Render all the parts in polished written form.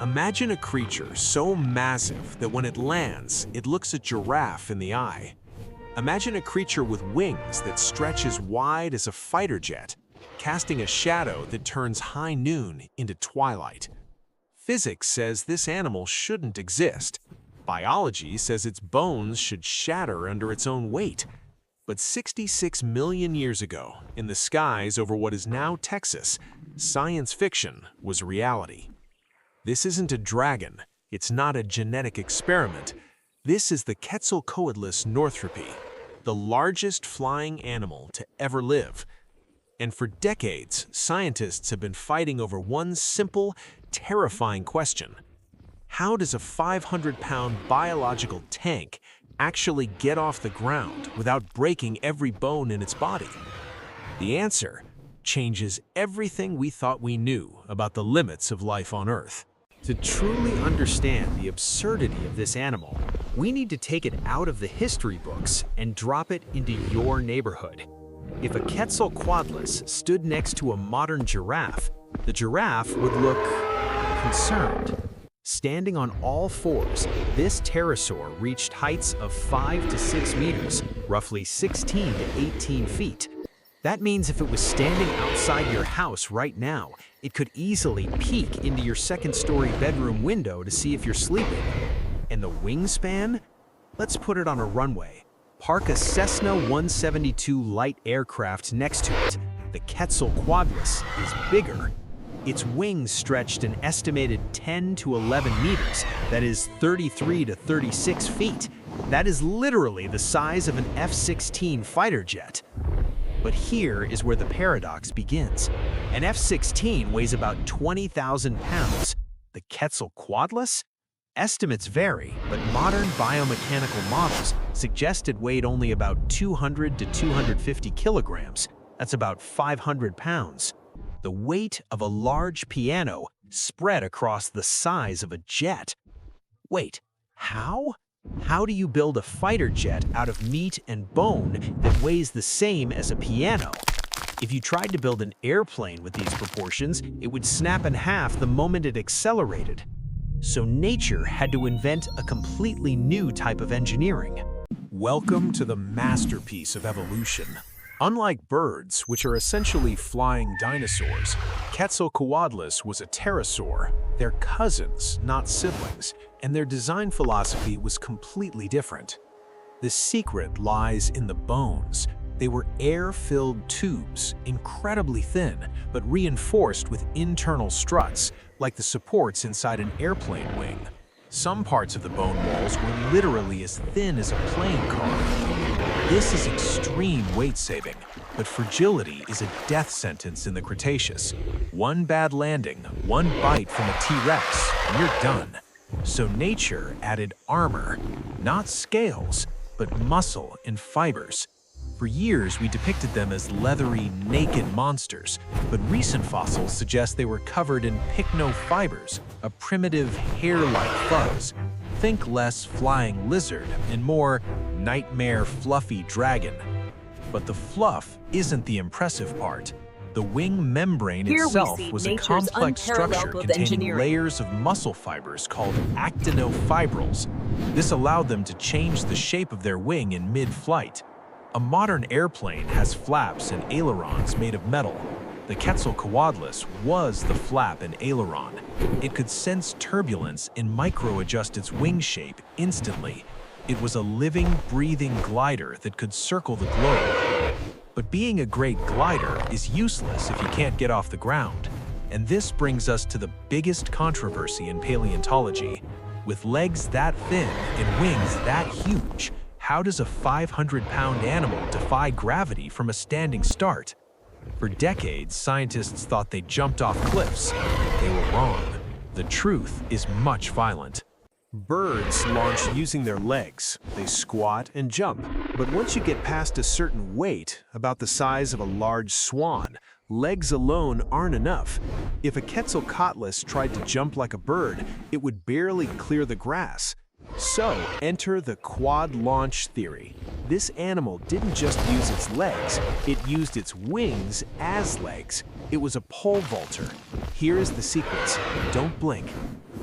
Imagine a creature so massive that when it lands, it looks a giraffe in the eye. Imagine a creature with wings that stretch as wide as a fighter jet, casting a shadow that turns high noon into twilight. Physics says this animal shouldn't exist. Biology says its bones should shatter under its own weight. But 66 million years ago, in the skies over what is now Texas, science fiction was reality. This isn't a dragon. It's not a genetic experiment. This is the Quetzalcoatlus northropi, the largest flying animal to ever live. And for decades, scientists have been fighting over one simple, terrifying question. How does a 500-pound biological tank actually get off the ground without breaking every bone in its body? The answer changes everything we thought we knew about the limits of life on Earth. To truly understand the absurdity of this animal, we need to take it out of the history books and drop it into your neighborhood. If a Quetzalcoatlus stood next to a modern giraffe, the giraffe would look concerned. Standing on all fours, this pterosaur reached heights of 5 to 6 meters, roughly 16 to 18 feet. That means if it was standing outside your house right now, it could easily peek into your second-story bedroom window to see if you're sleeping. And the wingspan? Let's put it on a runway. Park a Cessna 172 light aircraft next to it. The Quetzalcoatlus is bigger. Its wings stretched an estimated 10 to 11 meters, that is 33 to 36 feet. That is literally the size of an F-16 fighter jet. But here is where the paradox begins. An F-16 weighs about 20,000 pounds. The Quetzalcoatlus? Estimates vary, but modern biomechanical models suggest it weighed only about 200 to 250 kilograms. That's about 500 pounds. The weight of a large piano spread across the size of a jet. Wait, how? How do you build a fighter jet out of meat and bone that weighs the same as a piano? If you tried to build an airplane with these proportions, it would snap in half the moment it accelerated. So nature had to invent a completely new type of engineering. Welcome to the masterpiece of evolution. Unlike birds, which are essentially flying dinosaurs, Quetzalcoatlus was a pterosaur. They're cousins, not siblings, and their design philosophy was completely different. The secret lies in the bones. They were air-filled tubes, incredibly thin, but reinforced with internal struts, like the supports inside an airplane wing. Some parts of the bone walls were literally as thin as a playing card. This is extreme weight saving, but fragility is a death sentence in the Cretaceous. One bad landing, one bite from a T-Rex, and you're done. So nature added armor, not scales, but muscle and fibers. For years, we depicted them as leathery, naked monsters, but recent fossils suggest they were covered in pycnofibers, a primitive hair-like fuzz. Think less flying lizard and more nightmare fluffy dragon. But the fluff isn't the impressive part. The wing membrane itself was a complex structure containing layers of muscle fibers called actinofibrils. This allowed them to change the shape of their wing in mid-flight. A modern airplane has flaps and ailerons made of metal. The Quetzalcoatlus was the flap and aileron. It could sense turbulence and micro-adjust its wing shape instantly. It was a living, breathing glider that could circle the globe. But being a great glider is useless if you can't get off the ground. And this brings us to the biggest controversy in paleontology. With legs that thin and wings that huge, how does a 500-pound animal defy gravity from a standing start? For decades, scientists thought they jumped off cliffs. They were wrong. The truth is much violent. Birds launch using their legs. They squat and jump. But once you get past a certain weight, about the size of a large swan, legs alone aren't enough. If a Quetzalcoatlus tried to jump like a bird, it would barely clear the grass. So, enter the quad launch theory. This animal didn't just use its legs, it used its wings as legs. It was a pole vaulter. Here is the sequence. Don't blink.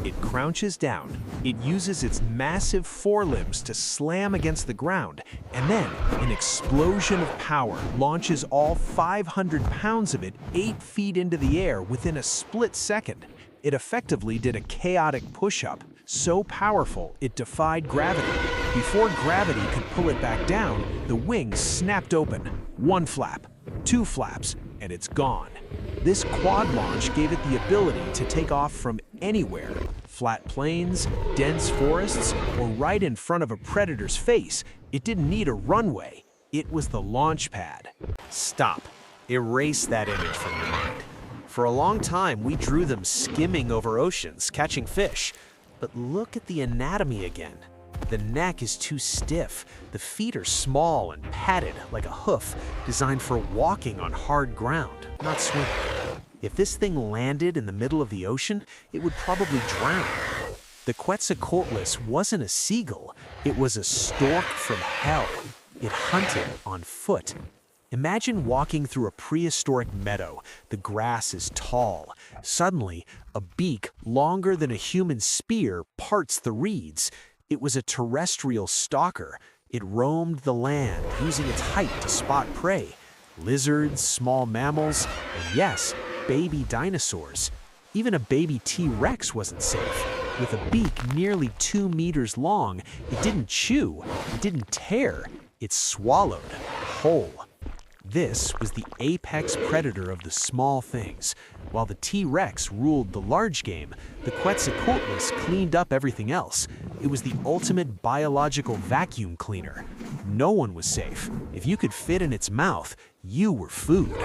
It crouches down. It uses its massive forelimbs to slam against the ground, and then an explosion of power launches all 500 pounds of it 8 feet into the air within a split second. It effectively did a chaotic push-up, so powerful it defied gravity. Before gravity could pull it back down, the wings snapped open. 1 flap, 2 flaps, and it's gone. This quad launch gave it the ability to take off from anywhere. Flat plains, dense forests, or right in front of a predator's face. It didn't need a runway. It was the launch pad. Stop. Erase that image from your mind. For a long time, we drew them skimming over oceans, catching fish. But look at the anatomy again. The neck is too stiff. The feet are small and padded like a hoof, designed for walking on hard ground, not swimming. If this thing landed in the middle of the ocean, it would probably drown. The Quetzalcoatlus wasn't a seagull, it was a stork from hell. It hunted on foot. Imagine walking through a prehistoric meadow. The grass is tall. Suddenly, a beak longer than a human spear parts the reeds. It was a terrestrial stalker. It roamed the land, using its height to spot prey. Lizards, small mammals, and yes, baby dinosaurs. Even a baby T-Rex wasn't safe. With a beak nearly 2 meters long, it didn't chew, it didn't tear, it swallowed whole. This was the apex predator of the small things. While the T-Rex ruled the large game, the Quetzalcoatlus cleaned up everything else. It was the ultimate biological vacuum cleaner. No one was safe. If you could fit in its mouth, you were food.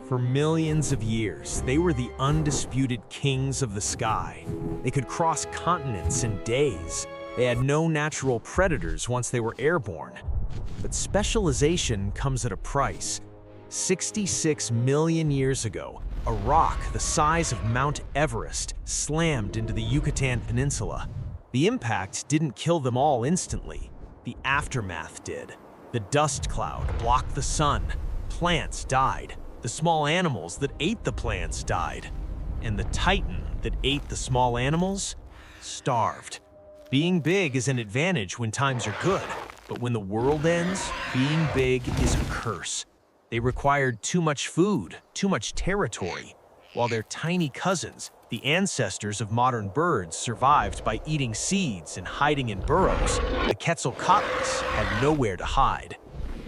For millions of years, they were the undisputed kings of the sky. They could cross continents in days. They had no natural predators once they were airborne. But specialization comes at a price. 66 million years ago, a rock the size of Mount Everest slammed into the Yucatan Peninsula. The impact didn't kill them all instantly. The aftermath did. The dust cloud blocked the sun. Plants died. The small animals that ate the plants died. And the titan that ate the small animals starved. Being big is an advantage when times are good, but when the world ends, being big is a curse. They required too much food, too much territory, while their tiny cousins, the ancestors of modern birds, survived by eating seeds and hiding in burrows. The Quetzalcoatlus had nowhere to hide.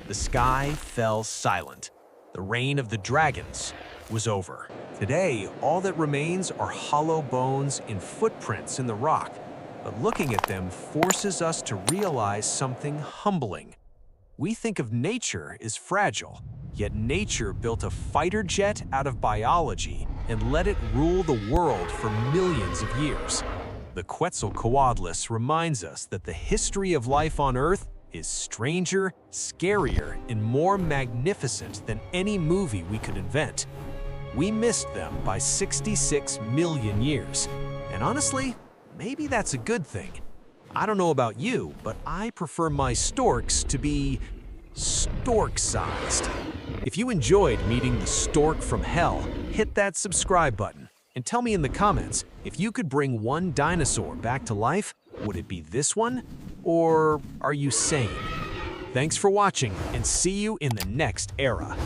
The sky fell silent. The reign of the dragons was over. Today, all that remains are hollow bones and footprints in the rock, but looking at them forces us to realize something humbling. We think of nature as fragile, yet nature built a fighter jet out of biology and let it rule the world for millions of years. The Quetzalcoatlus reminds us that the history of life on Earth is stranger, scarier, and more magnificent than any movie we could invent. We missed them by 66 million years, and honestly, maybe that's a good thing. I don't know about you, but I prefer my storks to be stork-sized. If you enjoyed meeting the stork from hell, hit that subscribe button and tell me in the comments, if you could bring one dinosaur back to life, would it be this one? Or are you sane? Thanks for watching and see you in the next era.